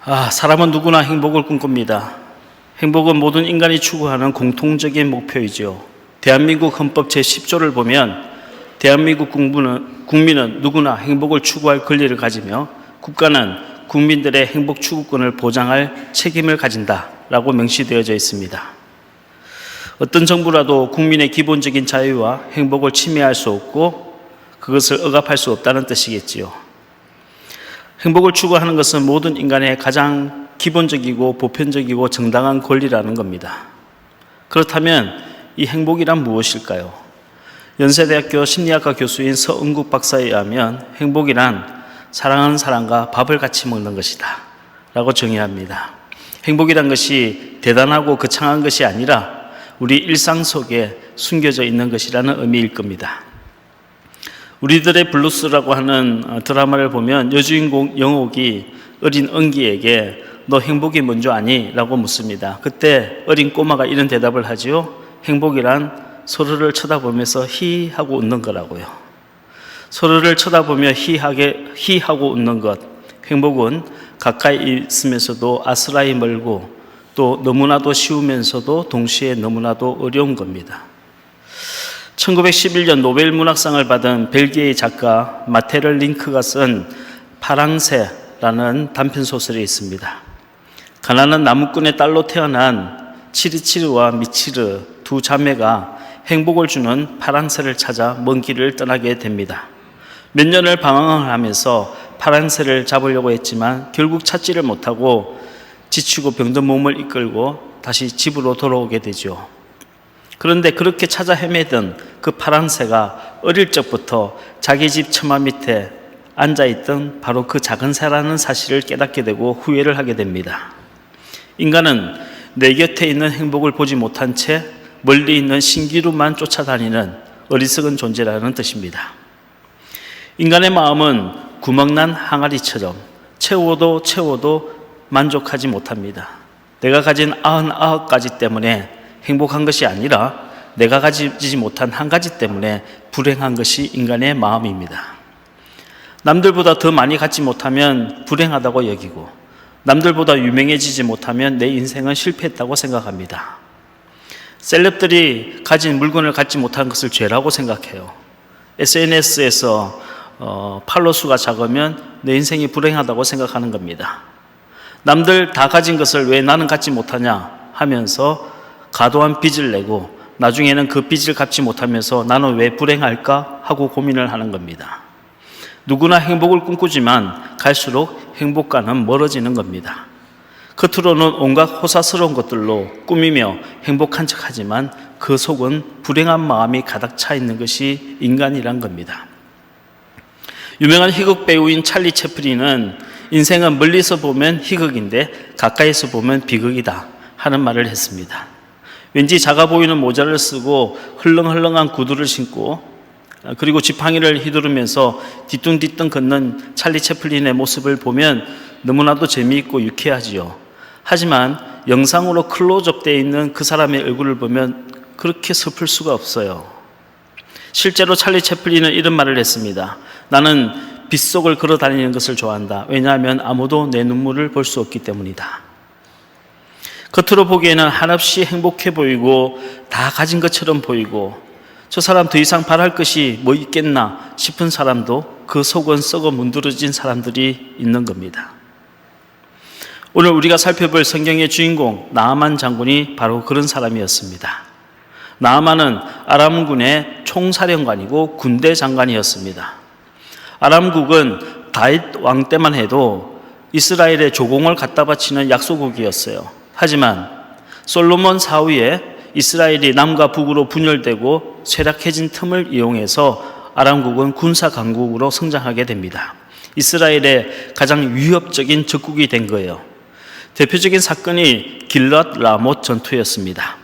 사람은 누구나 행복을 꿈꿉니다. 행복은 모든 인간이 추구하는 공통적인 목표이죠. 대한민국 헌법 제10조를 보면 대한민국 국민은 누구나 행복을 추구할 권리를 가지며 국가는 국민들의 행복 추구권을 보장할 책임을 가진다라고 명시되어져 있습니다. 어떤 정부라도 국민의 기본적인 자유와 행복을 침해할 수 없고 그것을 억압할 수 없다는 뜻이겠지요. 행복을 추구하는 것은 모든 인간의 가장 기본적이고 보편적이고 정당한 권리라는 겁니다. 그렇다면 이 행복이란 무엇일까요? 연세대학교 심리학과 교수인 서은국 박사에 의하면 행복이란 사랑하는 사람과 밥을 같이 먹는 것이다 라고 정의합니다. 행복이란 것이 대단하고 거창한 것이 아니라 우리 일상 속에 숨겨져 있는 것이라는 의미일 겁니다. 우리들의 블루스라고 하는 드라마를 보면 여주인공 영옥이 어린 은기에게 너 행복이 뭔지 아니? 라고 묻습니다. 그때 어린 꼬마가 이런 대답을 하지요. 행복이란 서로를 쳐다보면서 히 하고 웃는 거라고요. 서로를 쳐다보며 히 하고 웃는 것. 행복은 가까이 있으면서도 아스라이 멀고 또 너무나도 쉬우면서도 동시에 너무나도 어려운 겁니다. 1911년 노벨 문학상을 받은 벨기에의 작가 마테를 링크가 쓴 파랑새라는 단편소설이 있습니다. 가난한 나무꾼의 딸로 태어난 치르치르와 미치르 두 자매가 행복을 주는 파랑새를 찾아 먼 길을 떠나게 됩니다. 몇 년을 방황을 하면서 파랑새를 잡으려고 했지만 결국 찾지를 못하고 지치고 병든 몸을 이끌고 다시 집으로 돌아오게 되죠. 그런데 그렇게 찾아 헤매던 그 파랑새가 어릴 적부터 자기 집 처마 밑에 앉아있던 바로 그 작은 새라는 사실을 깨닫게 되고 후회를 하게 됩니다. 인간은 내 곁에 있는 행복을 보지 못한 채 멀리 있는 신기루만 쫓아다니는 어리석은 존재라는 뜻입니다. 인간의 마음은 구멍난 항아리처럼 채워도 만족하지 못합니다. 내가 가진 99가지 때문에 행복한 것이 아니라 내가 가지지 못한 한 가지 때문에 불행한 것이 인간의 마음입니다. 남들보다 더 많이 갖지 못하면 불행하다고 여기고 남들보다 유명해지지 못하면 내 인생은 실패했다고 생각합니다. 셀럽들이 가진 물건을 갖지 못한 것을 죄라고 생각해요. SNS에서 팔로워 수가 작으면 내 인생이 불행하다고 생각하는 겁니다. 남들 다 가진 것을 왜 나는 갖지 못하냐 하면서 과도한 빚을 내고 나중에는 그 빚을 갚지 못하면서 나는 왜 불행할까 하고 고민을 하는 겁니다. 누구나 행복을 꿈꾸지만 갈수록 행복과는 멀어지는 겁니다. 겉으로는 온갖 호사스러운 것들로 꾸미며 행복한 척하지만 그 속은 불행한 마음이 가득 차 있는 것이 인간이란 겁니다. 유명한 희극 배우인 찰리 채플린은 인생은 멀리서 보면 희극인데 가까이서 보면 비극이다 하는 말을 했습니다. 왠지 작아 보이는 모자를 쓰고 헐렁헐렁한 구두를 신고 그리고 지팡이를 휘두르면서 뒤뚱뒤뚱 걷는 찰리 채플린의 모습을 보면 너무나도 재미있고 유쾌하지요. 하지만 영상으로 클로즈업 되어 있는 그 사람의 얼굴을 보면 그렇게 슬플 수가 없어요. 실제로 찰리 채플린은 이런 말을 했습니다. 나는 빗속을 걸어 다니는 것을 좋아한다. 왜냐하면 아무도 내 눈물을 볼 수 없기 때문이다. 겉으로 보기에는 한없이 행복해 보이고 다 가진 것처럼 보이고 저 사람 더 이상 바랄 것이 뭐 있겠나 싶은 사람도 그 속은 썩어 문드러진 사람들이 있는 겁니다. 오늘 우리가 살펴볼 성경의 주인공 나아만 장군이 바로 그런 사람이었습니다. 나아만은 아람군의 총사령관이고 군대 장관이었습니다. 아람국은 다윗 왕 때만 해도 이스라엘의 조공을 갖다 바치는 약소국이었어요. 하지만 솔로몬 사후에 이스라엘이 남과 북으로 분열되고 쇠락해진 틈을 이용해서 아람국은 군사 강국으로 성장하게 됩니다. 이스라엘의 가장 위협적인 적국이 된 거예요. 대표적인 사건이 길랏 라못 전투였습니다.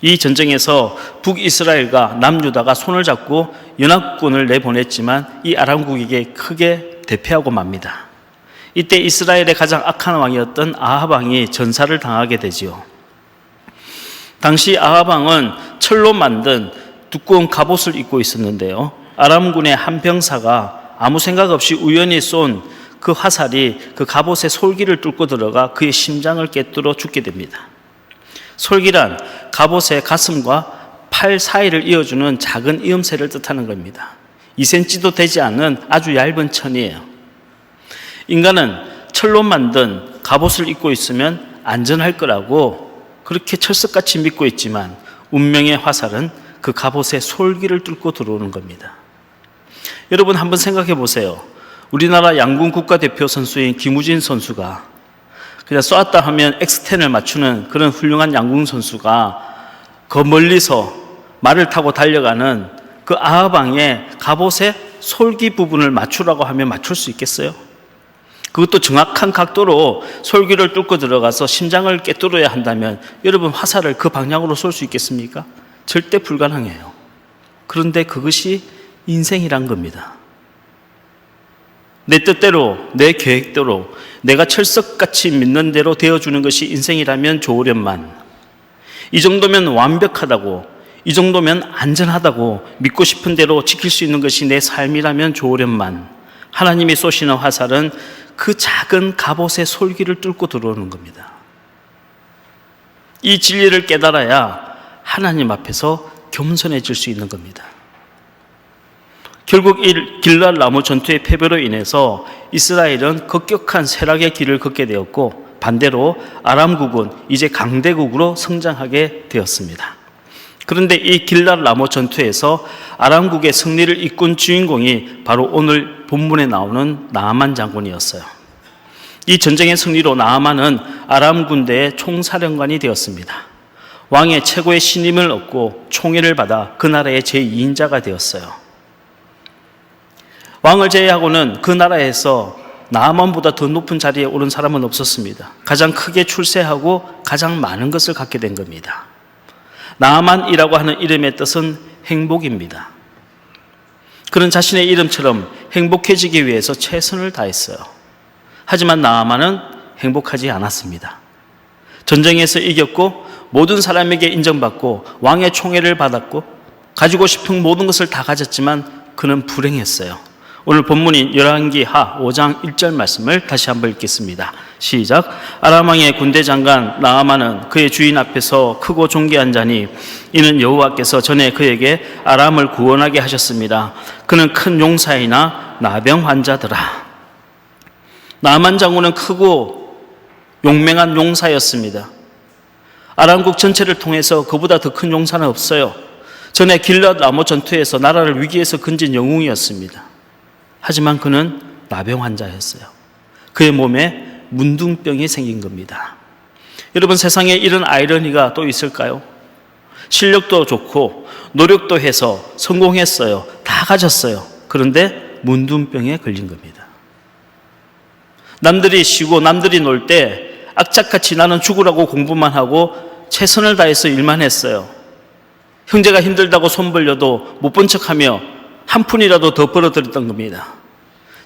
이 전쟁에서 북이스라엘과 남유다가 손을 잡고 연합군을 내보냈지만 이 아람국에게 크게 대패하고 맙니다. 이때 이스라엘의 가장 악한 왕이었던 아합 왕이 전사를 당하게 되지요. 당시 아합 왕은 철로 만든 두꺼운 갑옷을 입고 있었는데요. 아람군의 한 병사가 아무 생각 없이 우연히 쏜 그 화살이 그 갑옷의 솔기를 뚫고 들어가 그의 심장을 꿰뚫어 죽게 됩니다. 솔기란 갑옷의 가슴과 팔 사이를 이어주는 작은 이음새를 뜻하는 겁니다. 2cm도 되지 않은 아주 얇은 천이에요. 인간은 철로 만든 갑옷을 입고 있으면 안전할 거라고 그렇게 철석같이 믿고 있지만 운명의 화살은 그 갑옷의 솔기를 뚫고 들어오는 겁니다. 여러분 한번 생각해 보세요. 우리나라 양궁 국가대표 선수인 김우진 선수가 그냥 쏘았다 하면 X10을 맞추는 그런 훌륭한 양궁 선수가 그 멀리서 말을 타고 달려가는 그 아하방의 갑옷의 솔기 부분을 맞추라고 하면 맞출 수 있겠어요? 그것도 정확한 각도로 솔기를 뚫고 들어가서 심장을 꿰뚫어야 한다면 여러분 화살을 그 방향으로 쏠 수 있겠습니까? 절대 불가능해요. 그런데 그것이 인생이란 겁니다. 내 뜻대로, 내 계획대로 내가 철석같이 믿는 대로 되어주는 것이 인생이라면 좋으련만 이 정도면 완벽하다고, 이 정도면 안전하다고 믿고 싶은 대로 지킬 수 있는 것이 내 삶이라면 좋으련만 하나님이 쏘시는 화살은 그 작은 갑옷의 솔기를 뚫고 들어오는 겁니다. 이 진리를 깨달아야 하나님 앞에서 겸손해질 수 있는 겁니다. 결국 이 길랄 나무 전투의 패배로 인해서 이스라엘은 급격한 쇠락의 길을 걷게 되었고 반대로 아람국은 이제 강대국으로 성장하게 되었습니다. 그런데 이 길랄 나무 전투에서 아람국의 승리를 이끈 주인공이 바로 오늘 본문에 나오는 나아만 장군이었어요. 이 전쟁의 승리로 나아만은 아람 군대의 총사령관이 되었습니다. 왕의 최고의 신임을 얻고 총애를 받아 그 나라의 제2인자가 되었어요. 왕을 제외하고는 그 나라에서 나아만보다 더 높은 자리에 오른 사람은 없었습니다. 가장 크게 출세하고 가장 많은 것을 갖게 된 겁니다. 나아만이라고 하는 이름의 뜻은 행복입니다. 그는 자신의 이름처럼 행복해지기 위해서 최선을 다했어요. 하지만 나아만은 행복하지 않았습니다. 전쟁에서 이겼고 모든 사람에게 인정받고 왕의 총애를 받았고 가지고 싶은 모든 것을 다 가졌지만 그는 불행했어요. 오늘 본문인 열왕기하 5장 1절 말씀을 다시 한번 읽겠습니다. 시작. 아람 왕의 군대 장관 나아만은 그의 주인 앞에서 크고 존귀한 자니 이는 여호와께서 전에 그에게 아람을 구원하게 하셨습니다. 그는 큰 용사이나 나병 환자더라. 나아만 장군은 크고 용맹한 용사였습니다. 아람국 전체를 통해서 그보다 더 큰 용사는 없어요. 전에 길랏 나무 전투에서 나라를 위기에서 건진 영웅이었습니다. 하지만 그는 나병 환자였어요. 그의 몸에 문둥병이 생긴 겁니다. 여러분 세상에 이런 아이러니가 또 있을까요? 실력도 좋고 노력도 해서 성공했어요. 다 가졌어요. 그런데 문둥병에 걸린 겁니다. 남들이 쉬고 남들이 놀 때 악착같이 나는 죽으라고 공부만 하고 최선을 다해서 일만 했어요. 형제가 힘들다고 손 벌려도 못 본 척하며 한 푼이라도 더 벌어들였던 겁니다.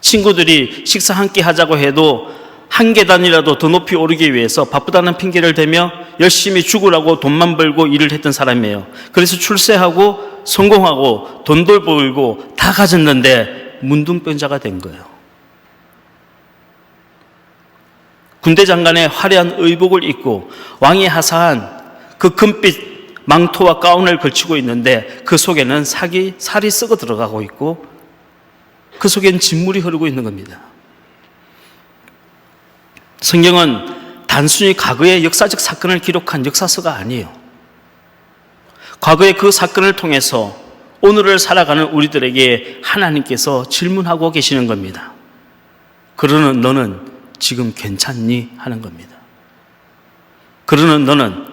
친구들이 식사 한 끼 하자고 해도 한 계단이라도 더 높이 오르기 위해서 바쁘다는 핑계를 대며 열심히 죽으라고 돈만 벌고 일을 했던 사람이에요. 그래서 출세하고 성공하고 돈도 벌고 다 가졌는데 문둥병자가 된 거예요. 군대 장관의 화려한 의복을 입고 왕이 하사한 그 금빛 망토와 가운을 걸치고 있는데 그 속에는 살이 썩어 들어가고 있고 그 속엔 진물이 흐르고 있는 겁니다. 성경은 단순히 과거의 역사적 사건을 기록한 역사서가 아니에요. 과거의 그 사건을 통해서 오늘을 살아가는 우리들에게 하나님께서 질문하고 계시는 겁니다. 그러는 너는 지금 괜찮니? 하는 겁니다. 그러는 너는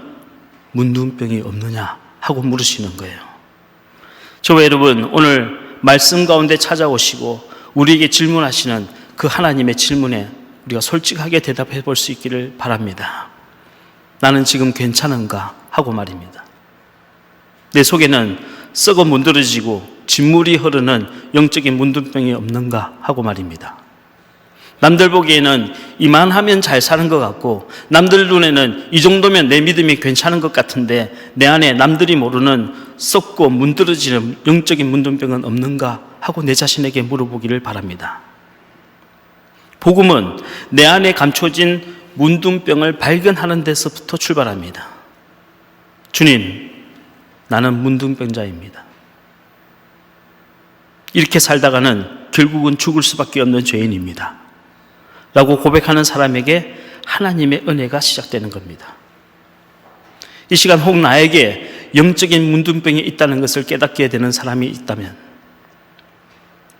문둥병이 없느냐? 하고 물으시는 거예요. 저와 여러분, 오늘 말씀 가운데 찾아오시고 우리에게 질문하시는 그 하나님의 질문에 우리가 솔직하게 대답해 볼 수 있기를 바랍니다. 나는 지금 괜찮은가? 하고 말입니다. 내 속에는 썩어 문드러지고 진물이 흐르는 영적인 문둥병이 없는가? 하고 말입니다. 남들 보기에는 이만하면 잘 사는 것 같고 남들 눈에는 이 정도면 내 믿음이 괜찮은 것 같은데 내 안에 남들이 모르는 썩고 문드러지는 영적인 문둥병은 없는가 하고 내 자신에게 물어보기를 바랍니다. 복음은 내 안에 감춰진 문둥병을 발견하는 데서부터 출발합니다. 주님, 나는 문둥병자입니다. 이렇게 살다가는 결국은 죽을 수밖에 없는 죄인입니다. 라고 고백하는 사람에게 하나님의 은혜가 시작되는 겁니다. 이 시간 혹 나에게 영적인 문둥병이 있다는 것을 깨닫게 되는 사람이 있다면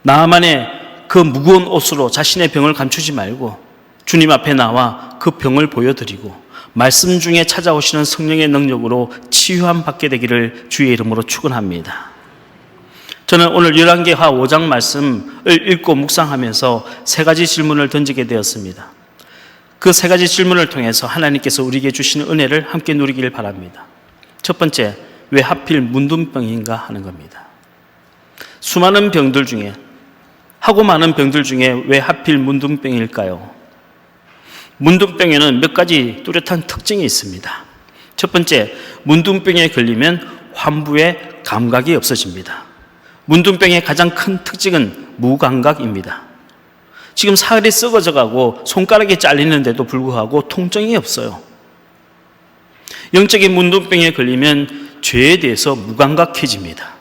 나만의 그 무거운 옷으로 자신의 병을 감추지 말고 주님 앞에 나와 그 병을 보여드리고 말씀 중에 찾아오시는 성령의 능력으로 치유함 받게 되기를 주의 이름으로 축원합니다. 저는 오늘 열왕기하 5장 말씀을 읽고 묵상하면서 세 가지 질문을 던지게 되었습니다. 그 세 가지 질문을 통해서 하나님께서 우리에게 주시는 은혜를 함께 누리기를 바랍니다. 첫 번째, 왜 하필 문둥병인가 하는 겁니다. 수많은 병들 중에, 하고 많은 병들 중에 왜 하필 문둥병일까요? 문둥병에는 몇 가지 뚜렷한 특징이 있습니다. 첫 번째, 문둥병에 걸리면 환부의 감각이 없어집니다. 문둥병의 가장 큰 특징은 무감각입니다. 지금 살이 썩어져 가고 손가락이 잘리는데도 불구하고 통증이 없어요. 영적인 문둥병에 걸리면 죄에 대해서 무감각해집니다.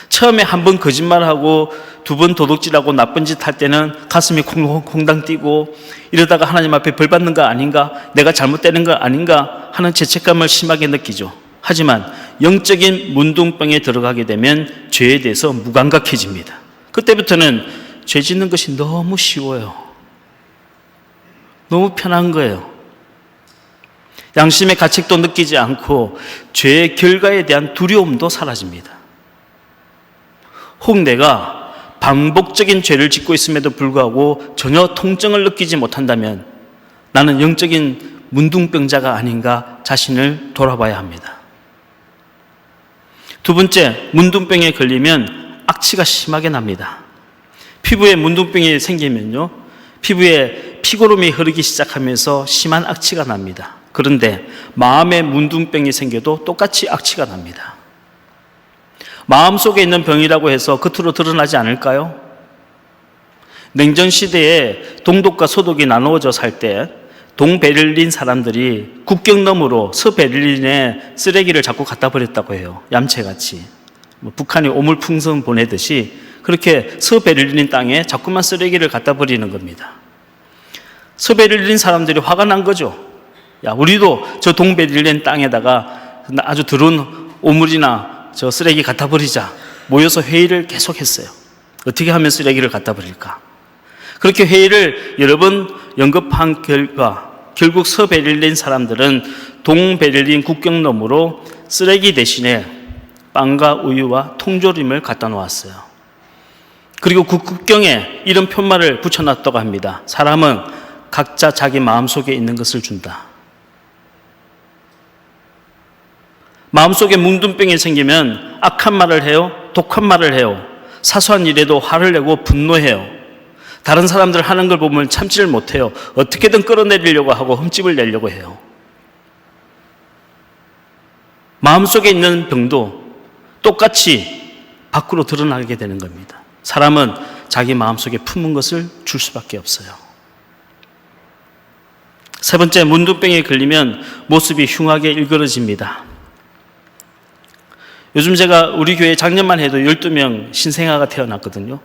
처음에 한 번 거짓말하고 두 번 도둑질하고 나쁜 짓 할 때는 가슴이 콩당 뛰고 이러다가 하나님 앞에 벌 받는 거 아닌가, 내가 잘못되는 거 아닌가 하는 죄책감을 심하게 느끼죠. 하지만 영적인 문둥병에 들어가게 되면 죄에 대해서 무감각해집니다. 그때부터는 죄 짓는 것이 너무 쉬워요. 너무 편한 거예요. 양심의 가책도 느끼지 않고 죄의 결과에 대한 두려움도 사라집니다. 혹 내가 반복적인 죄를 짓고 있음에도 불구하고 전혀 통증을 느끼지 못한다면 나는 영적인 문둥병자가 아닌가 자신을 돌아봐야 합니다. 두 번째, 문둥병에 걸리면 악취가 심하게 납니다. 피부에 문둥병이 생기면요, 피부에 피고름이 흐르기 시작하면서 심한 악취가 납니다. 그런데 마음에 문둥병이 생겨도 똑같이 악취가 납니다. 마음속에 있는 병이라고 해서 겉으로 드러나지 않을까요? 냉전시대에 동독과 서독이 나누어져 살 때 동베를린 사람들이 국경 너머로 서베를린에 쓰레기를 자꾸 갖다 버렸다고 해요. 얌체같이. 북한이 오물풍선 보내듯이 그렇게 서베를린 땅에 자꾸만 쓰레기를 갖다 버리는 겁니다. 서베를린 사람들이 화가 난 거죠. 야, 우리도 저 동베를린 땅에다가 아주 더러운 오물이나 저 쓰레기 갖다 버리자. 모여서 회의를 계속했어요. 어떻게 하면 쓰레기를 갖다 버릴까? 그렇게 회의를 여러 번 연급한 결과 결국 서베를린 사람들은 동베를린 국경 너머로 쓰레기 대신에 빵과 우유와 통조림을 갖다 놓았어요. 그리고 그 국경에 이런 편말을 붙여놨다고 합니다. 사람은 각자 자기 마음속에 있는 것을 준다. 마음속에 문둥병이 생기면 악한 말을 해요. 독한 말을 해요. 사소한 일에도 화를 내고 분노해요. 다른 사람들 하는 걸 보면 참지를 못해요. 어떻게든 끌어내리려고 하고 흠집을 내려고 해요. 마음속에 있는 병도 똑같이 밖으로 드러나게 되는 겁니다. 사람은 자기 마음속에 품은 것을 줄 수밖에 없어요. 세 번째, 문둥병에 걸리면 모습이 흉하게 일그러집니다. 요즘 제가 우리 교회 작년만 해도 12명 신생아가 태어났거든요.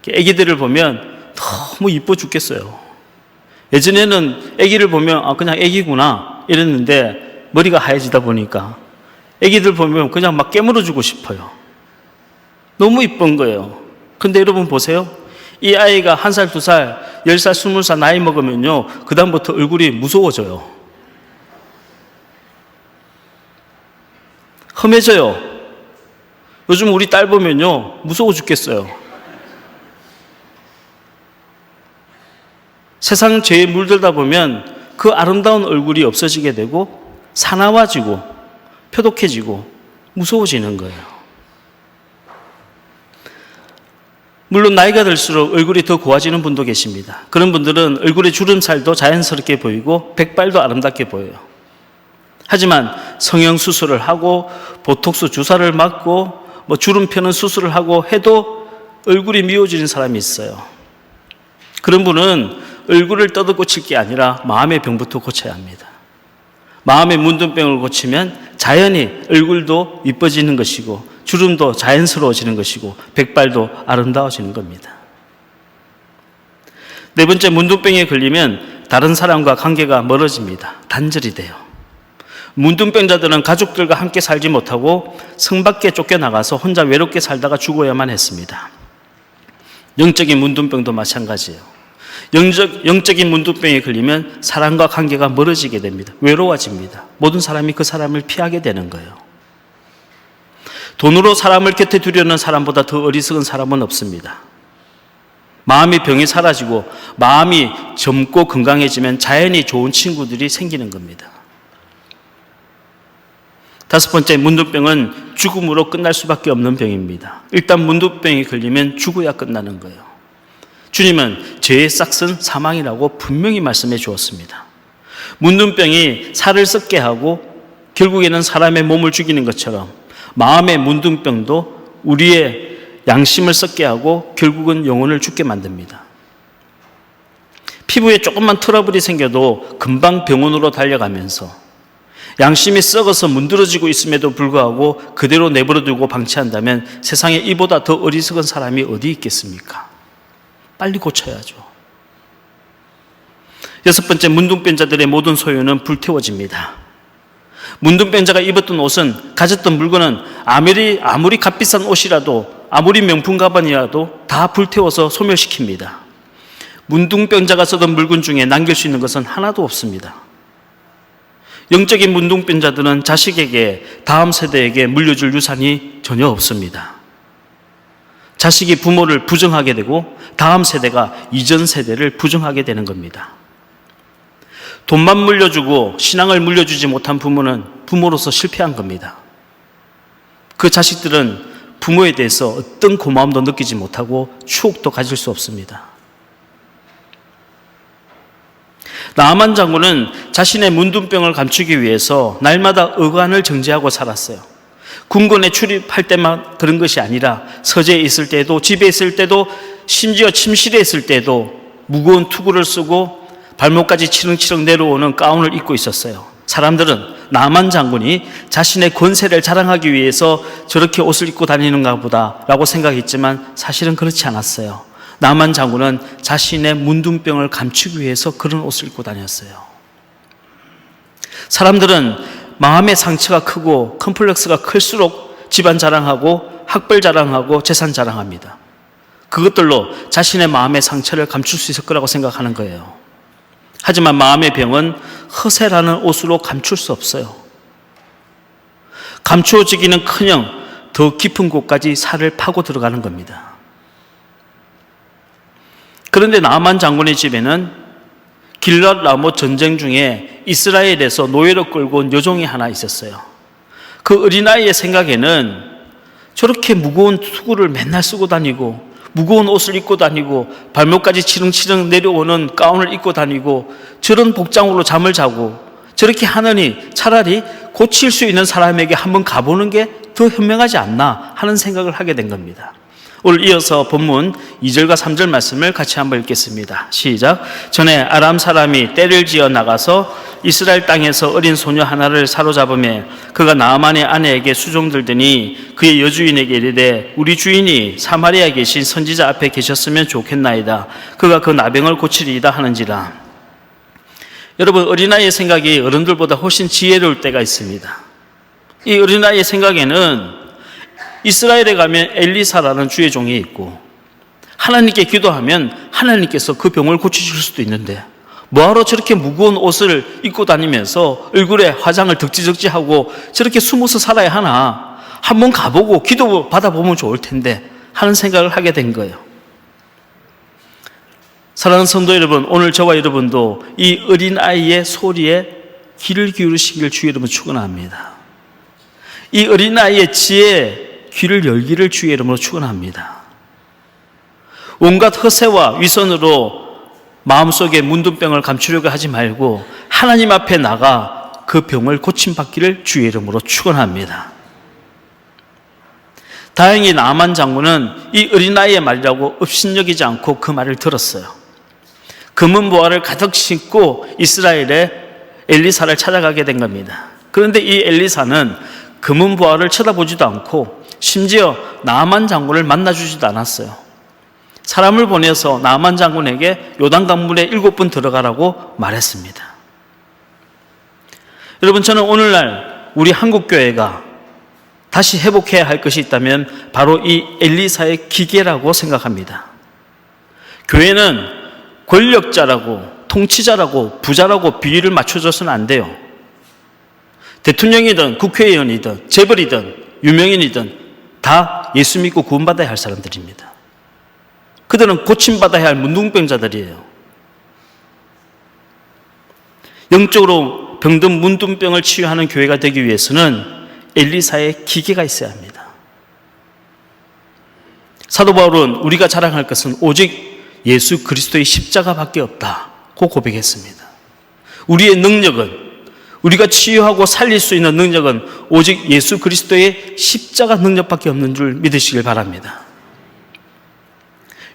애기들을 보면 너무 이뻐 죽겠어요. 예전에는 애기를 보면 그냥 애기구나 이랬는데 머리가 하얘지다 보니까 애기들 보면 그냥 막 깨물어 주고 싶어요. 너무 이쁜 거예요. 근데 여러분 보세요. 이 아이가 1살, 2살, 10살, 20살 나이 먹으면요, 그 다음부터 얼굴이 무서워져요. 험해져요. 요즘 우리 딸 보면요, 무서워 죽겠어요. 세상 죄에 물들다 보면 그 아름다운 얼굴이 없어지게 되고 사나워지고 표독해지고 무서워지는 거예요. 물론 나이가 들수록 얼굴이 더 고와지는 분도 계십니다. 그런 분들은 얼굴의 주름살도 자연스럽게 보이고 백발도 아름답게 보여요. 하지만 성형수술을 하고 보톡스 주사를 맞고 주름 펴는 수술을 하고 해도 얼굴이 미워지는 사람이 있어요. 그런 분은 얼굴을 뜯어 고칠 게 아니라 마음의 병부터 고쳐야 합니다. 마음의 문둥병을 고치면 자연히 얼굴도 이뻐지는 것이고 주름도 자연스러워지는 것이고 백발도 아름다워지는 겁니다. 네 번째, 문둥병에 걸리면 다른 사람과 관계가 멀어집니다. 단절이 돼요. 문둥병자들은 가족들과 함께 살지 못하고 성 밖에 쫓겨나가서 혼자 외롭게 살다가 죽어야만 했습니다. 영적인 문둥병도 마찬가지예요. 영적인 문둥병에 걸리면 사람과 관계가 멀어지게 됩니다. 외로워집니다. 모든 사람이 그 사람을 피하게 되는 거예요. 돈으로 사람을 곁에 두려는 사람보다 더 어리석은 사람은 없습니다. 마음의 병이 사라지고 마음이 젊고 건강해지면 자연히 좋은 친구들이 생기는 겁니다. 다섯 번째, 문둥병은 죽음으로 끝날 수밖에 없는 병입니다. 일단 문둥병이 걸리면 죽어야 끝나는 거예요. 주님은 죄의 싹은 사망이라고 분명히 말씀해 주었습니다. 문둥병이 살을 썩게 하고 결국에는 사람의 몸을 죽이는 것처럼 마음의 문둥병도 우리의 양심을 썩게 하고 결국은 영혼을 죽게 만듭니다. 피부에 조금만 트러블이 생겨도 금방 병원으로 달려가면서 양심이 썩어서 문드러지고 있음에도 불구하고 그대로 내버려두고 방치한다면 세상에 이보다 더 어리석은 사람이 어디 있겠습니까? 빨리 고쳐야죠. 여섯 번째, 문둥병자들의 모든 소유는 불태워집니다. 문둥병자가 입었던 옷은, 가졌던 물건은 아무리 값비싼 옷이라도, 아무리 명품 가방이라도 다 불태워서 소멸시킵니다. 문둥병자가 쓰던 물건 중에 남길 수 있는 것은 하나도 없습니다. 영적인 문둥병자들은 자식에게, 다음 세대에게 물려줄 유산이 전혀 없습니다. 자식이 부모를 부정하게 되고 다음 세대가 이전 세대를 부정하게 되는 겁니다. 돈만 물려주고 신앙을 물려주지 못한 부모는 부모로서 실패한 겁니다. 그 자식들은 부모에 대해서 어떤 고마움도 느끼지 못하고 추억도 가질 수 없습니다. 나아만 장군은 자신의 문둥병을 감추기 위해서 날마다 어간을 정제하고 살았어요. 군권에 출입할 때만 그런 것이 아니라 서재에 있을 때도, 집에 있을 때도, 심지어 침실에 있을 때도 무거운 투구를 쓰고 발목까지 치렁치렁 내려오는 가운을 입고 있었어요. 사람들은 나만 장군이 자신의 권세를 자랑하기 위해서 저렇게 옷을 입고 다니는가 보다라고 생각했지만 사실은 그렇지 않았어요. 나만 장군은 자신의 문둥병을 감추기 위해서 그런 옷을 입고 다녔어요. 사람들은 마음의 상처가 크고 컴플렉스가 클수록 집안 자랑하고 학벌 자랑하고 재산 자랑합니다. 그것들로 자신의 마음의 상처를 감출 수 있을 거라고 생각하는 거예요. 하지만 마음의 병은 허세라는 옷으로 감출 수 없어요. 감추어지기는커녕 더 깊은 곳까지 살을 파고 들어가는 겁니다. 그런데 나만 장군의 집에는 길랏 라못 전쟁 중에 이스라엘에서 노예로 끌고 온 여종이 하나 있었어요. 그 어린아이의 생각에는 저렇게 무거운 투구를 맨날 쓰고 다니고 무거운 옷을 입고 다니고 발목까지 치렁치렁 내려오는 가운을 입고 다니고 저런 복장으로 잠을 자고 저렇게 하느니 차라리 고칠 수 있는 사람에게 한번 가보는 게 더 현명하지 않나 하는 생각을 하게 된 겁니다. 오늘 이어서 본문 2절과 3절 말씀을 같이 한번 읽겠습니다. 시작. 전에 아람 사람이 떼를 지어 나가서 이스라엘 땅에서 어린 소녀 하나를 사로잡으며 그가 나아만의 아내에게 수종들더니 그의 여주인에게 이르되 우리 주인이 사마리아에 계신 선지자 앞에 계셨으면 좋겠나이다. 그가 그 나병을 고치리이다 하는지라. 여러분, 어린아이의 생각이 어른들보다 훨씬 지혜로울 때가 있습니다. 이 어린아이의 생각에는 이스라엘에 가면 엘리사라는 주의 종이 있고 하나님께 기도하면 하나님께서 그 병을 고치실 수도 있는데 뭐하러 저렇게 무거운 옷을 입고 다니면서 얼굴에 화장을 덕지덕지하고 저렇게 숨어서 살아야 하나, 한번 가보고 기도 받아보면 좋을 텐데 하는 생각을 하게 된 거예요. 사랑하는 성도 여러분, 오늘 저와 여러분도 이 어린아이의 소리에 귀를 기울이시길 주의 이름으로 축원합니다. 이 어린아이의 지혜에 귀를 열기를 주의 이름으로 축원합니다. 온갖 허세와 위선으로 마음속에 문둥병을 감추려고 하지 말고 하나님 앞에 나가 그 병을 고침받기를 주의 이름으로 축원합니다. 다행히 나아만 장군은 이 어린아이의 말이라고 업신여기지 않고 그 말을 들었어요. 금은 보화를 가득 싣고 이스라엘의 엘리사를 찾아가게 된 겁니다. 그런데 이 엘리사는 금은 보화를 쳐다보지도 않고 심지어 나아만 장군을 만나주지도 않았어요. 사람을 보내서 나아만 장군에게 요단강물에 7번 들어가라고 말했습니다. 여러분, 저는 오늘날 우리 한국교회가 다시 회복해야 할 것이 있다면 바로 이 엘리사의 기계라고 생각합니다. 교회는 권력자라고, 통치자라고, 부자라고 비율을 맞춰줘서는 안 돼요. 대통령이든 국회의원이든 재벌이든 유명인이든 다 예수 믿고 구원받아야 할 사람들입니다. 그들은 고침받아야 할 문둥병자들이에요. 영적으로 병든 문둥병을 치유하는 교회가 되기 위해서는 엘리사의 기계가 있어야 합니다. 사도 바울은 우리가 자랑할 것은 오직 예수 그리스도의 십자가밖에 없다고 고백했습니다. 우리의 능력은, 우리가 치유하고 살릴 수 있는 능력은 오직 예수 그리스도의 십자가 능력밖에 없는 줄 믿으시길 바랍니다.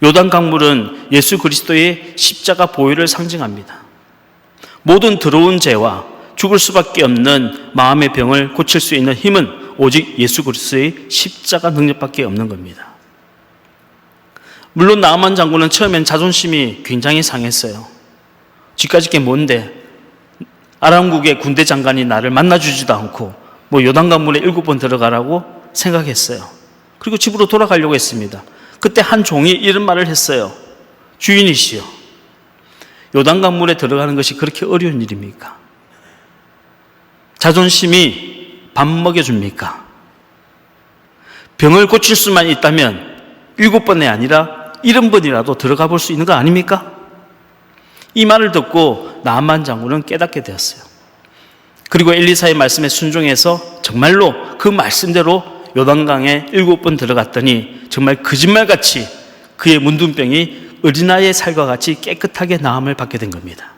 요단강물은 예수 그리스도의 십자가 보혈을 상징합니다. 모든 더러운 죄와 죽을 수밖에 없는 마음의 병을 고칠 수 있는 힘은 오직 예수 그리스도의 십자가 능력밖에 없는 겁니다. 물론 나아만 장군은 처음엔 자존심이 굉장히 상했어요. 쥐까짓 게 뭔데, 아람국의 군대 장관이 나를 만나주지도 않고 요단강물에 7번 들어가라고 생각했어요. 그리고 집으로 돌아가려고 했습니다. 그때 한 종이 이런 말을 했어요. 주인이시여, 요단강물에 들어가는 것이 그렇게 어려운 일입니까? 자존심이 밥 먹여줍니까? 병을 고칠 수만 있다면 7번이 아니라 70번이라도 들어가 볼 수 있는 거 아닙니까? 이 말을 듣고 나아만 장군은 깨닫게 되었어요. 그리고 엘리사의 말씀에 순종해서 정말로 그 말씀대로 요단강에 7번 들어갔더니 정말 거짓말같이 그의 문둥병이 어린아이의 살과 같이 깨끗하게 나음을 받게 된 겁니다.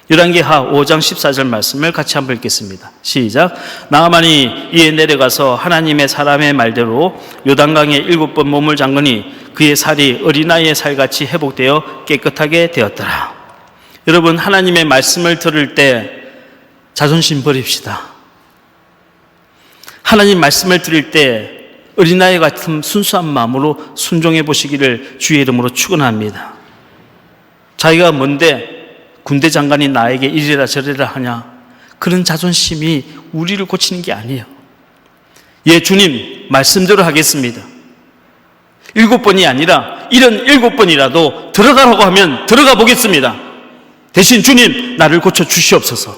열왕기하 5장 14절 말씀을 같이 한번 읽겠습니다. 시작. 나아만이 이에 내려가서 하나님의 사람의 말대로 요단강에 7번 몸을 잠그니 그의 살이 어린아이의 살같이 회복되어 깨끗하게 되었더라. 여러분, 하나님의 말씀을 들을 때 자존심 버립시다. 하나님 말씀을 들을 때 어린아이 같은 순수한 마음으로 순종해 보시기를 주의 이름으로 축원합니다. 자기가 뭔데 군대 장관이 나에게 이래라 저래라 하냐, 그런 자존심이 우리를 고치는 게 아니에요. 예, 주님 말씀대로 하겠습니다. 7번이 아니라 77번이라도 들어가라고 하면 들어가 보겠습니다. 대신 주님 나를 고쳐 주시옵소서.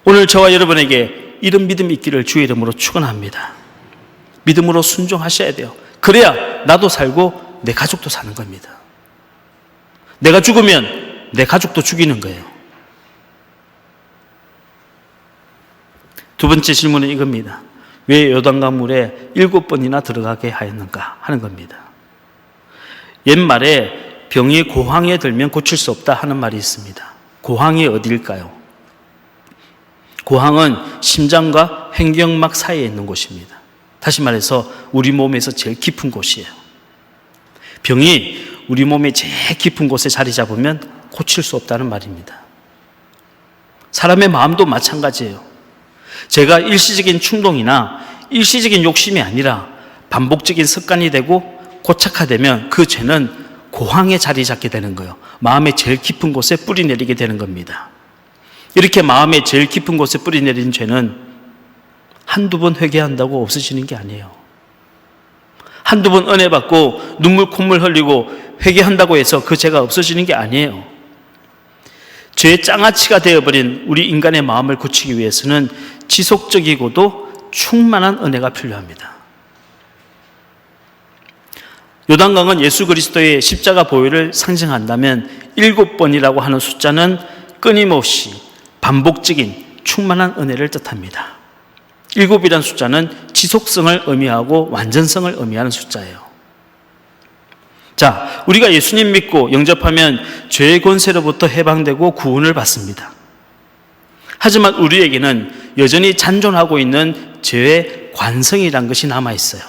오늘 저와 여러분에게 이런 믿음이 있기를 주의 이름으로 축원합니다. 믿음으로 순종하셔야 돼요. 그래야 나도 살고 내 가족도 사는 겁니다. 내가 죽으면 내 가족도 죽이는 거예요. 두 번째 질문은 이겁니다. 왜 요단강물에 7번이나 들어가게 하였는가 하는 겁니다. 옛말에 병이 고황에 들면 고칠 수 없다 하는 말이 있습니다. 고황이 어디일까요? 고황은 심장과 횡격막 사이에 있는 곳입니다. 다시 말해서 우리 몸에서 제일 깊은 곳이에요. 병이 우리 몸의 제일 깊은 곳에 자리 잡으면 고칠 수 없다는 말입니다. 사람의 마음도 마찬가지예요. 제가 일시적인 충동이나 일시적인 욕심이 아니라 반복적인 습관이 되고 고착화되면 그 죄는 고황에 자리 잡게 되는 거예요. 마음의 제일 깊은 곳에 뿌리 내리게 되는 겁니다. 이렇게 마음의 제일 깊은 곳에 뿌리 내린 죄는 한두 번 회개한다고 없어지는 게 아니에요. 한두 번 은혜 받고 눈물 콧물 흘리고 회개한다고 해서 그 죄가 없어지는 게 아니에요. 죄의 장아찌가 되어버린 우리 인간의 마음을 고치기 위해서는 지속적이고도 충만한 은혜가 필요합니다. 요단강은 예수 그리스도의 십자가 보혈을 상징한다면 7번이라고 하는 숫자는 끊임없이 반복적인 충만한 은혜를 뜻합니다. 7이라는 숫자는 지속성을 의미하고 완전성을 의미하는 숫자예요. 자, 우리가 예수님 믿고 영접하면 죄의 권세로부터 해방되고 구원을 받습니다. 하지만 우리에게는 여전히 잔존하고 있는 죄의 관성이란 것이 남아있어요.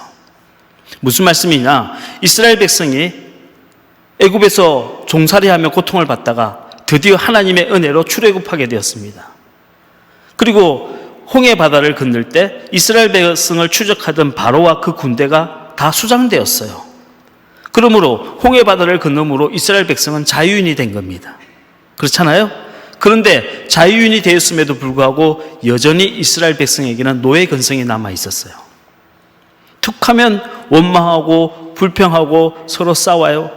무슨 말씀이냐? 이스라엘 백성이 애굽에서 종살이하며 고통을 받다가 드디어 하나님의 은혜로 출애굽하게 되었습니다. 그리고 홍해 바다를 건널 때 이스라엘 백성을 추적하던 바로와 그 군대가 다 수장되었어요. 그러므로 홍해 바다를 건너므로 이스라엘 백성은 자유인이 된 겁니다. 그렇잖아요? 그런데 자유인이 되었음에도 불구하고 여전히 이스라엘 백성에게는 노예 근성이 남아 있었어요. 툭하면 원망하고 불평하고 서로 싸워요.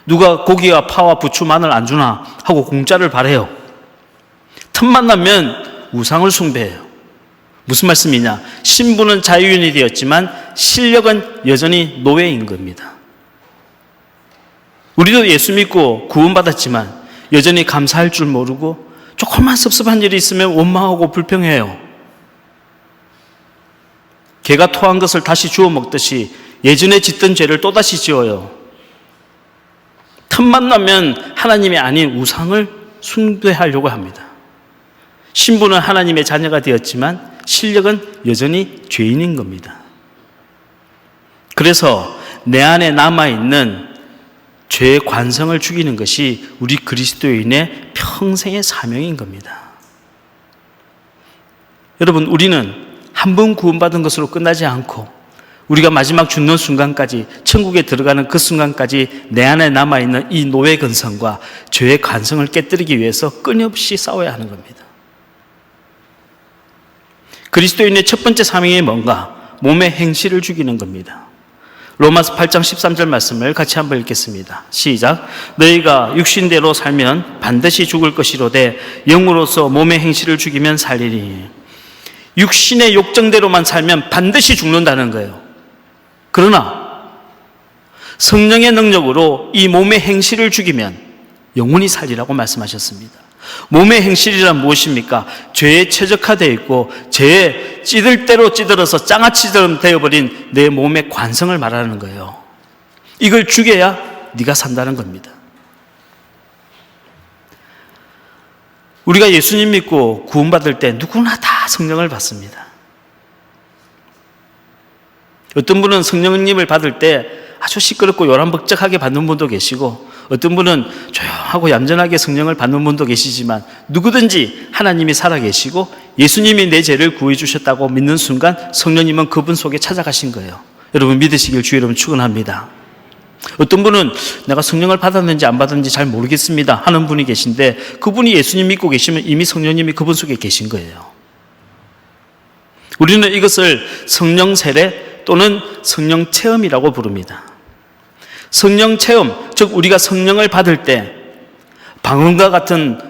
누가 고기와 파와 부추 마늘 안 주나 하고 공짜를 바래요. 틈만 나면 우상을 숭배해요. 무슨 말씀이냐? 신분은 자유인이 되었지만 실력은 여전히 노예인 겁니다. 우리도 예수 믿고 구원받았지만 여전히 감사할 줄 모르고 조금만 섭섭한 일이 있으면 원망하고 불평해요. 개가 토한 것을 다시 주워 먹듯이 예전에 짓던 죄를 또다시 지어요. 틈만 나면 하나님이 아닌 우상을 숭배하려고 합니다. 신분은 하나님의 자녀가 되었지만 실력은 여전히 죄인인 겁니다. 그래서 내 안에 남아있는 죄의 관성을 죽이는 것이 우리 그리스도인의 평생의 사명인 겁니다. 여러분, 우리는 한 번 구원받은 것으로 끝나지 않고 우리가 마지막 죽는 순간까지, 천국에 들어가는 그 순간까지 내 안에 남아있는 이 노예 근성과 죄의 관성을 깨뜨리기 위해서 끊임없이 싸워야 하는 겁니다. 그리스도인의 첫 번째 사명이 뭔가? 몸의 행실을 죽이는 겁니다. 로마서 8장 13절 말씀을 같이 한번 읽겠습니다. 시작. 너희가 육신대로 살면 반드시 죽을 것이로되 영으로서 몸의 행실을 죽이면 살리니. 육신의 욕정대로만 살면 반드시 죽는다는 거예요. 그러나 성령의 능력으로 이 몸의 행실을 죽이면 영원히 살리라고 말씀하셨습니다. 몸의 행실이란 무엇입니까? 죄에 최적화되어 있고 죄에 찌들 대로 찌들어서 장아찌처럼 되어버린 내 몸의 관성을 말하는 거예요. 이걸 죽여야 네가 산다는 겁니다. 우리가 예수님 믿고 구원받을 때 누구나 다 성령을 받습니다. 어떤 분은 성령님을 받을 때 아주 시끄럽고 요란벅적하게 받는 분도 계시고, 어떤 분은 조용하고 얌전하게 성령을 받는 분도 계시지만, 누구든지 하나님이 살아계시고 예수님이 내 죄를 구해 주셨다고 믿는 순간 성령님은 그분 속에 찾아가신 거예요. 여러분 믿으시길 주의 이름으로 축원합니다. 어떤 분은 내가 성령을 받았는지 안 받았는지 잘 모르겠습니다 하는 분이 계신데, 그분이 예수님 믿고 계시면 이미 성령님이 그분 속에 계신 거예요. 우리는 이것을 성령 세례 또는 성령 체험이라고 부릅니다. 성령 체험, 즉 우리가 성령을 받을 때 방언과 같은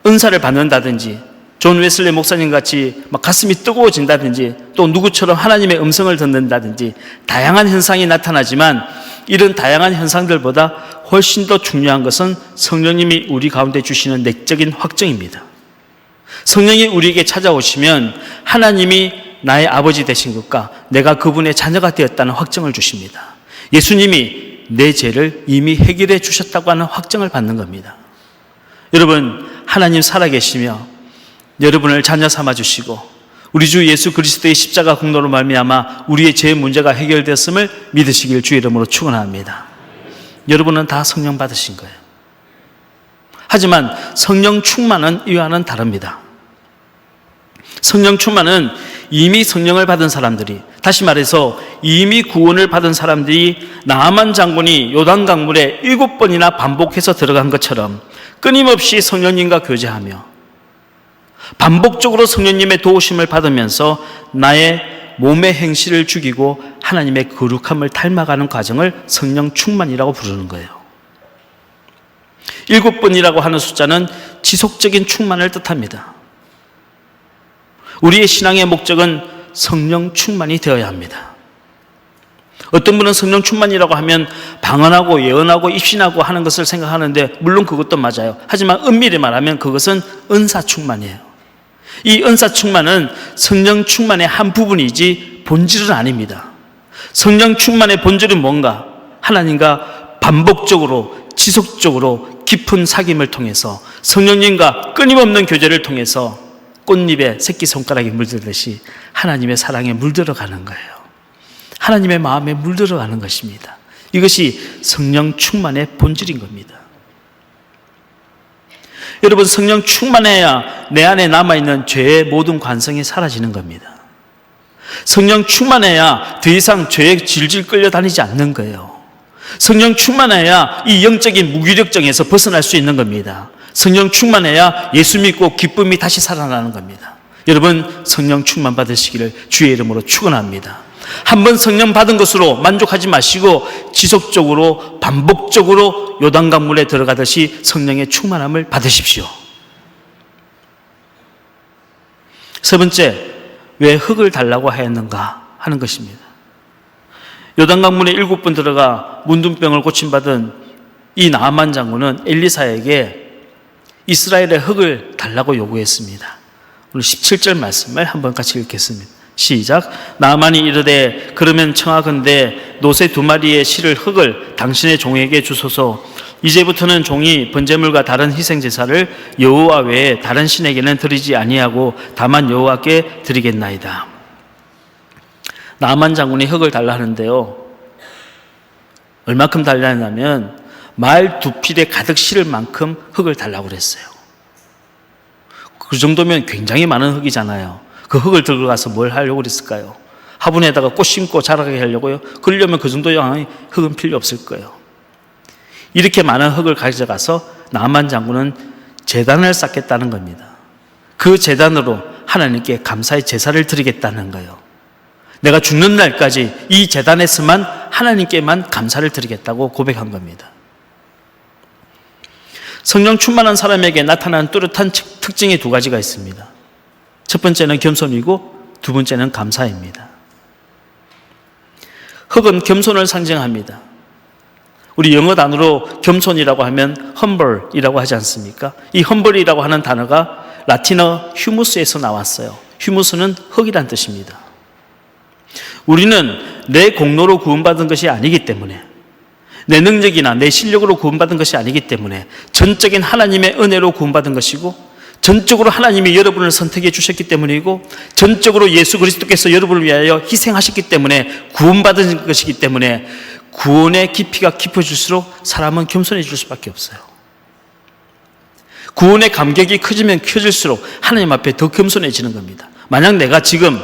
은사를 받는다든지, 존 웨슬리 목사님 같이 막 가슴이 뜨거워진다든지, 또 누구처럼 하나님의 음성을 듣는다든지 다양한 현상이 나타나지만, 이런 다양한 현상들보다 훨씬 더 중요한 것은 성령님이 우리 가운데 주시는 내적인 확증입니다. 성령이 우리에게 찾아오시면 하나님이 나의 아버지 되신 것과 내가 그분의 자녀가 되었다는 확증을 주십니다. 예수님이 내 죄를 이미 해결해 주셨다고 하는 확증을 받는 겁니다. 여러분, 하나님 살아계시며 여러분을 자녀 삼아 주시고 우리 주 예수 그리스도의 십자가 공로로 말미암아 우리의 죄 문제가 해결되었음을 믿으시길 주의 이름으로 축원합니다. 여러분은 다 성령 받으신 거예요. 하지만 성령 충만은 이와는 다릅니다. 성령 충만은 이미 성령을 받은 사람들이, 다시 말해서 이미 구원을 받은 사람들이 나아만 장군이 요단 강물에 7번이나 반복해서 들어간 것처럼 끊임없이 성령님과 교제하며 반복적으로 성령님의 도우심을 받으면서 나의 몸의 행실을 죽이고 하나님의 거룩함을 닮아가는 과정을 성령 충만이라고 부르는 거예요. 7번이라고 하는 숫자는 지속적인 충만을 뜻합니다. 우리의 신앙의 목적은 성령 충만이 되어야 합니다. 어떤 분은 성령 충만이라고 하면 방언하고 예언하고 입신하고 하는 것을 생각하는데, 물론 그것도 맞아요. 하지만 엄밀히 말하면 그것은 은사 충만이에요. 이 은사 충만은 성령 충만의 한 부분이지 본질은 아닙니다. 성령 충만의 본질은 뭔가? 하나님과 반복적으로 지속적으로 깊은 사귐을 통해서 성령님과 끊임없는 교제를 통해서 꽃잎에 새끼손가락이 물들듯이 하나님의 사랑에 물들어가는 거예요. 하나님의 마음에 물들어가는 것입니다. 이것이 성령 충만의 본질인 겁니다. 여러분, 성령 충만해야 내 안에 남아있는 죄의 모든 관성이 사라지는 겁니다. 성령 충만해야 더 이상 죄에 질질 끌려다니지 않는 거예요. 성령 충만해야 이 영적인 무기력증에서 벗어날 수 있는 겁니다. 성령 충만해야 예수 믿고 기쁨이 다시 살아나는 겁니다. 여러분, 성령 충만 받으시기를 주의 이름으로 축원합니다. 한번 성령 받은 것으로 만족하지 마시고 지속적으로 반복적으로 요단강물에 들어가듯이 성령의 충만함을 받으십시오. 세 번째, 왜 흙을 달라고 하였는가 하는 것입니다. 요단강물에 7번 들어가 문둥병을 고침받은 이 나아만 장군은 엘리사에게 이스라엘의 흙을 달라고 요구했습니다. 오늘 17절 말씀을 한번 같이 읽겠습니다. 시작. 나아만이 이르되 그러면 청하건대 노새 2마리의 실을 흙을 당신의 종에게 주소서. 이제부터는 종이 번제물과 다른 희생제사를 여호와 외에 다른 신에게는 드리지 아니하고 다만 여호와께 드리겠나이다. 나아만 장군이 흙을 달라 하는데요, 얼마큼 달라 했냐면 말 2필에 가득 실을 만큼 흙을 달라고 그랬어요. 그 정도면 굉장히 많은 흙이잖아요. 그 흙을 들고 가서 뭘 하려고 그랬을까요? 화분에다가 꽃 심고 자라게 하려고요? 그러려면 그 정도 양의 흙은 필요 없을 거예요. 이렇게 많은 흙을 가져가서 나아만 장군은 제단을 쌓겠다는 겁니다. 그 제단으로 하나님께 감사의 제사를 드리겠다는 거예요. 내가 죽는 날까지 이 제단에서만 하나님께만 감사를 드리겠다고 고백한 겁니다. 성령 충만한 사람에게 나타나는 뚜렷한 특징이 2가지가 있습니다. 첫 번째는 겸손이고 두 번째는 감사입니다. 흙은 겸손을 상징합니다. 우리 영어 단어로 겸손이라고 하면 humble이라고 하지 않습니까? 이 humble이라고 하는 단어가 라틴어 휴무스에서 나왔어요. 휴무스는 흙이란 뜻입니다. 우리는 내 공로로 구원받은 것이 아니기 때문에, 내 능력이나 내 실력으로 구원받은 것이 아니기 때문에 전적인 하나님의 은혜로 구원받은 것이고, 전적으로 하나님이 여러분을 선택해 주셨기 때문이고, 전적으로 예수 그리스도께서 여러분을 위하여 희생하셨기 때문에 구원받은 것이기 때문에 구원의 깊이가 깊어질수록 사람은 겸손해질 수밖에 없어요. 구원의 감격이 커지면 커질수록 하나님 앞에 더 겸손해지는 겁니다. 만약 내가 지금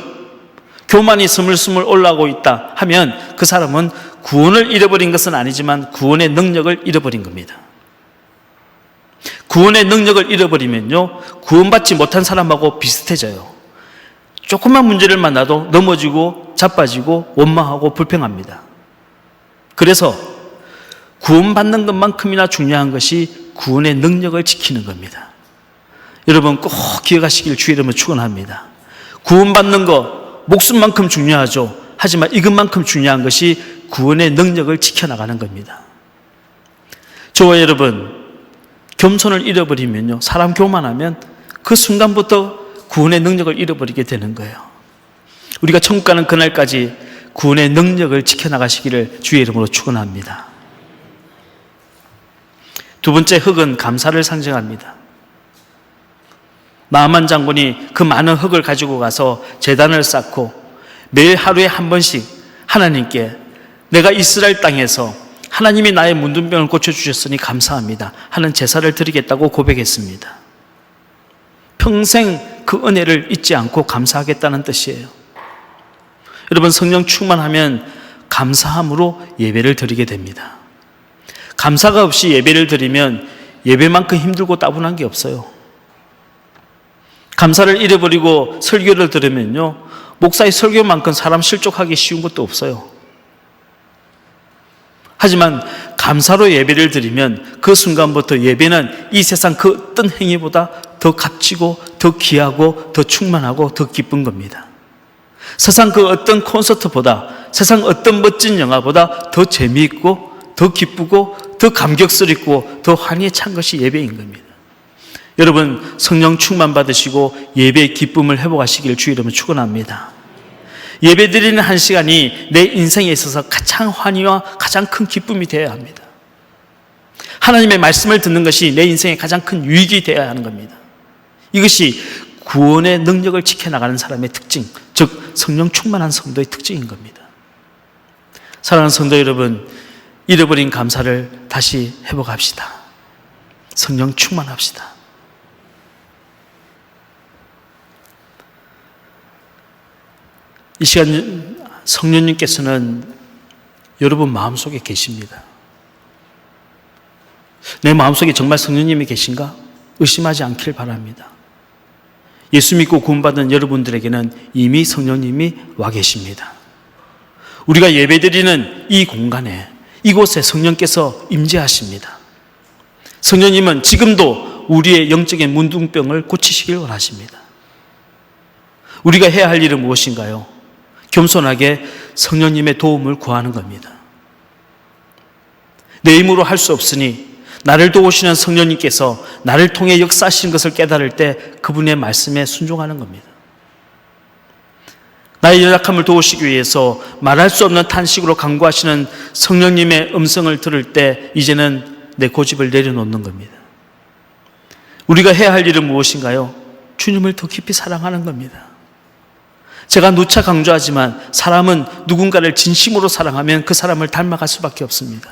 교만이 스물스물 올라오고 있다 하면 그 사람은 구원을 잃어버린 것은 아니지만 구원의 능력을 잃어버린 겁니다. 구원의 능력을 잃어버리면요, 구원받지 못한 사람하고 비슷해져요. 조금만 문제를 만나도 넘어지고 자빠지고 원망하고 불평합니다. 그래서 구원받는 것만큼이나 중요한 것이 구원의 능력을 지키는 겁니다. 여러분 꼭 기억하시길 주의 이름으로 축원합니다. 구원받는 것 목숨만큼 중요하죠. 하지만 이것만큼 중요한 것이 구원의 능력을 지켜나가는 겁니다. 저와 여러분, 겸손을 잃어버리면요, 사람 교만하면 그 순간부터 구원의 능력을 잃어버리게 되는 거예요. 우리가 천국 가는 그날까지 구원의 능력을 지켜나가시기를 주의 이름으로 축원합니다. 두 번째, 흙은 감사를 상징합니다. 나아만 장군이 그 많은 흙을 가지고 가서 제단을 쌓고 매일 하루에 한 번씩 하나님께 내가 이스라엘 땅에서 하나님이 나의 문둥병을 고쳐주셨으니 감사합니다 하는 제사를 드리겠다고 고백했습니다. 평생 그 은혜를 잊지 않고 감사하겠다는 뜻이에요. 여러분, 성령 충만하면 감사함으로 예배를 드리게 됩니다. 감사가 없이 예배를 드리면 예배만큼 힘들고 따분한 게 없어요. 감사를 잃어버리고 설교를 들으면요, 목사의 설교만큼 사람 실족하기 쉬운 것도 없어요. 하지만 감사로 예배를 드리면 그 순간부터 예배는 이 세상 그 어떤 행위보다 더 값지고 더 귀하고 더 충만하고 더 기쁜 겁니다. 세상 그 어떤 콘서트보다, 세상 어떤 멋진 영화보다 더 재미있고 더 기쁘고 더 감격스럽고 더 환희에 찬 것이 예배인 겁니다. 여러분, 성령 충만 받으시고 예배의 기쁨을 회복하시기를 주의 이름으로 축원합니다. 예배 드리는 한 시간이 내 인생에 있어서 가장 환희와 가장 큰 기쁨이 되어야 합니다. 하나님의 말씀을 듣는 것이 내 인생의 가장 큰 유익이 되어야 하는 겁니다. 이것이 구원의 능력을 지켜나가는 사람의 특징, 즉 성령 충만한 성도의 특징인 겁니다. 사랑하는 성도 여러분, 잃어버린 감사를 다시 회복합시다. 성령 충만합시다. 이 시간 성령님께서는 여러분 마음속에 계십니다. 내 마음속에 정말 성령님이 계신가? 의심하지 않길 바랍니다. 예수 믿고 구원받은 여러분들에게는 이미 성령님이 와 계십니다. 우리가 예배드리는 이 공간에, 이곳에 성령께서 임재하십니다. 성령님은 지금도 우리의 영적인 문둥병을 고치시길 원하십니다. 우리가 해야 할 일은 무엇인가요? 겸손하게 성령님의 도움을 구하는 겁니다. 내 힘으로 할 수 없으니 나를 도우시는 성령님께서 나를 통해 역사하시는 것을 깨달을 때 그분의 말씀에 순종하는 겁니다. 나의 연약함을 도우시기 위해서 말할 수 없는 탄식으로 간구하시는 성령님의 음성을 들을 때 이제는 내 고집을 내려놓는 겁니다. 우리가 해야 할 일은 무엇인가요? 주님을 더 깊이 사랑하는 겁니다. 제가 누차 강조하지만 사람은 누군가를 진심으로 사랑하면 그 사람을 닮아갈 수밖에 없습니다.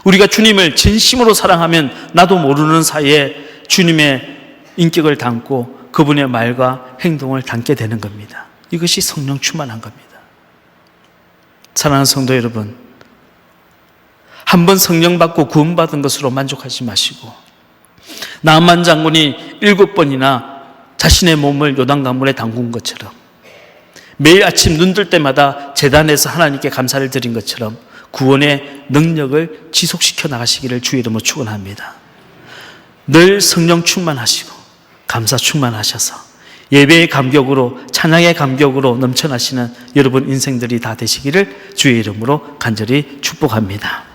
우리가 주님을 진심으로 사랑하면 나도 모르는 사이에 주님의 인격을 담고 그분의 말과 행동을 담게 되는 겁니다. 이것이 성령 충만한 겁니다. 사랑하는 성도 여러분, 한 번 성령 받고 구원받은 것으로 만족하지 마시고 나만 장군이 7번이나 자신의 몸을 요단강물에 담근 것처럼 매일 아침 눈 뜰 때마다 제단에서 하나님께 감사를 드린 것처럼 구원의 능력을 지속시켜 나가시기를 주의 이름으로 축원합니다. 늘 성령 충만하시고 감사 충만하셔서 예배의 감격으로, 찬양의 감격으로 넘쳐나시는 여러분 인생들이 다 되시기를 주의 이름으로 간절히 축복합니다.